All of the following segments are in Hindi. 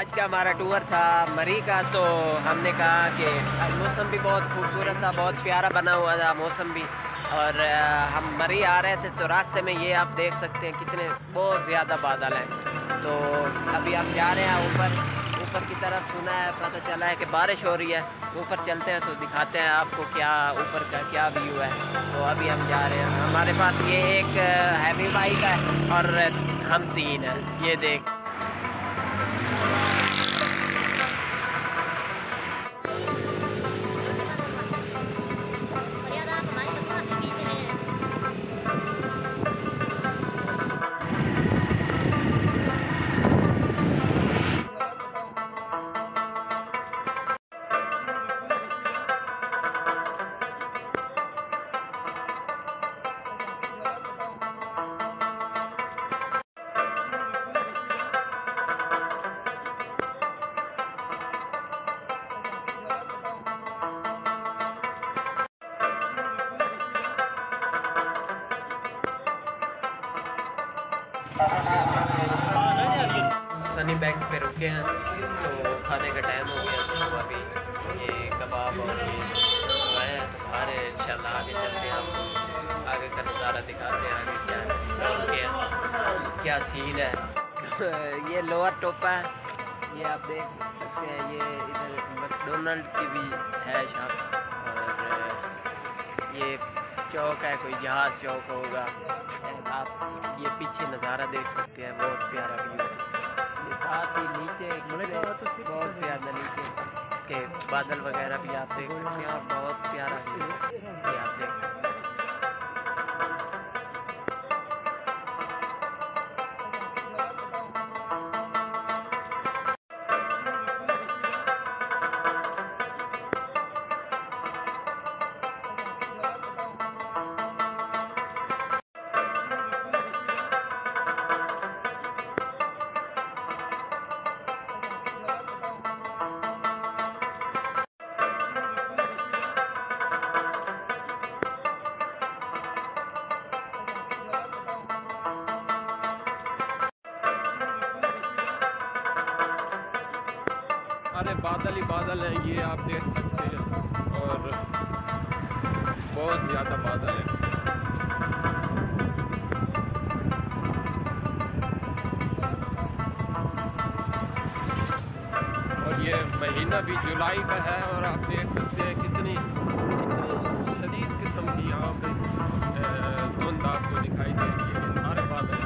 आज का हमारा टूर था मरी का। तो हमने कहा कि आज मौसम भी बहुत खूबसूरत था, बहुत प्यारा बना हुआ था मौसम भी। और हम मरी आ रहे थे तो रास्ते में ये आप देख सकते हैं कितने बहुत ज़्यादा बादल हैं। तो अभी हम जा रहे हैं ऊपर की तरफ। सुना है, पता चला है कि बारिश हो रही है। ऊपर चलते हैं तो दिखाते हैं आपको क्या ऊपर का क्या व्यू है। तो अभी हम जा रहे हैं। हमारे पास ये एक हैवी बाइक है और हम 3 हैं, ये देख। सनी बैंक पे रुके हैं तो खाने का टाइम हो गया। तो अभी ये कबाब और ये आए हैं तो खा रहे हैं। इंशाल्लाह आगे चलते हैं, आपको आगे का नज़ारा दिखाते हैं। आगे क्या सीन है। ये लोअर टोपा है, ये आप देख सकते हैं। ये इधर मैकडोनल्ड की भी है शॉप। और ये चौक है, कोई जहाज़ चौक होगा। आप ये पीछे नज़ारा देख सकते हैं, बहुत प्यारा व्यू है। ये साथ ही नीचे बहुत ज़्यादा नीचे इसके बादल वगैरह भी आप देख सकते हैं और बहुत प्यारा व्यू है, ये आप देख सकते हैं। सारे बादल ही बादल हैं, ये आप देख सकते हैं। और बहुत ज़्यादा बादल है। और ये महीना भी जुलाई का है और आप देख सकते हैं कितनी शदीद किस्म की यहाँ पे धुंध आपको दिखाई दे रही है। ये सारे बादल।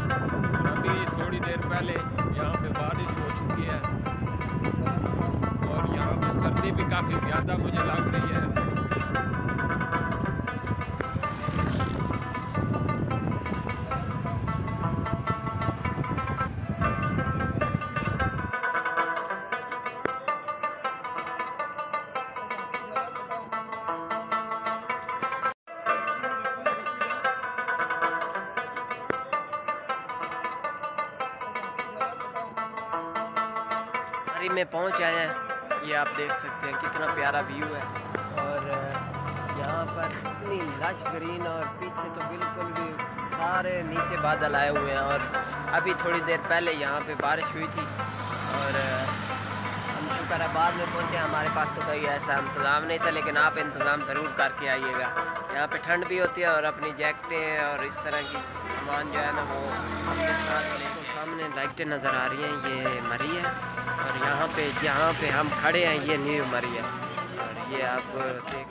और अभी थोड़ी देर पहले यहाँ पे बारिश हो चुकी है और यहाँ पे सर्दी भी काफ़ी ज़्यादा मुझे लग रही है। मरी में पहुँच आए हैं, ये आप देख सकते हैं कितना प्यारा व्यू है। और यहाँ पर इतनी लश ग्रीन और पीछे तो बिल्कुल भी सारे नीचे बादल आए हुए हैं। और अभी थोड़ी देर पहले यहाँ पे बारिश हुई थी और हम शुक्र है बाद में पहुँचे। हमारे पास तो कोई ऐसा इंतज़ाम नहीं था, लेकिन आप इंतज़ाम ज़रूर करके आइएगा। यहाँ पे ठंड भी होती है और अपनी जैकेटें और इस तरह की सामान जो है ना वो अपने साथ ले। सामने लाइटें नज़र आ रही हैं, ये मरी है। और यहाँ पे जहाँ पे हम खड़े हैं ये न्यू मरी है। और ये आप देख